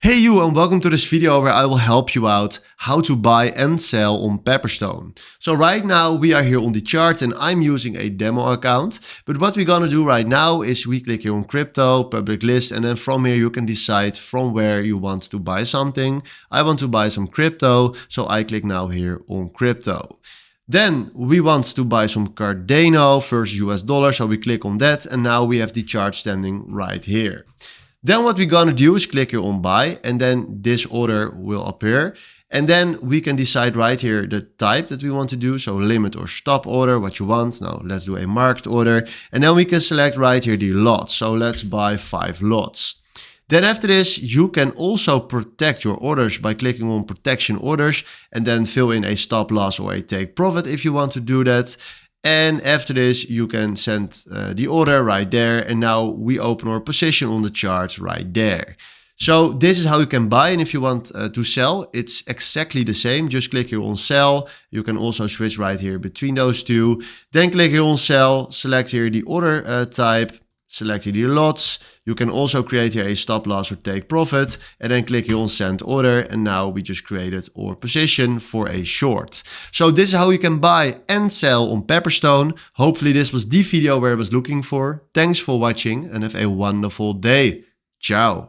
Hey you, and welcome to this video where I will help you out how to buy and sell on Pepperstone. So right now we are here on the chart and I'm using a demo account. But what we're gonna do right now is we click here on crypto, public list, and then from here you can decide from where you want to buy something. I want to buy some crypto, so I click now here on crypto. Then we want to buy some Cardano versus US dollar, so we click on that and now we have the chart standing right here. Then what we're gonna do is click here on buy and then this order will appear. And then we can decide right here the type that we want to do. So limit or stop order, what you want. Now let's do a market order. And then we can select right here the lots. So let's buy 5 lots. Then after this, you can also protect your orders by clicking on protection orders and then fill in a stop loss or a take profit if you want to do that. And after this, you can send the order right there. And now we open our position on the chart right there. So this is how you can buy. And if you want to sell, it's exactly the same. Just click here on sell. You can also switch right here between those two. Then click here on sell, select here the order type, select here the lots. You can also create here a stop loss or take profit and then click here on send order. And now we just created our position for a short. So this is how you can buy and sell on Pepperstone. Hopefully this was the video where I was looking for. Thanks for watching and have a wonderful day. Ciao.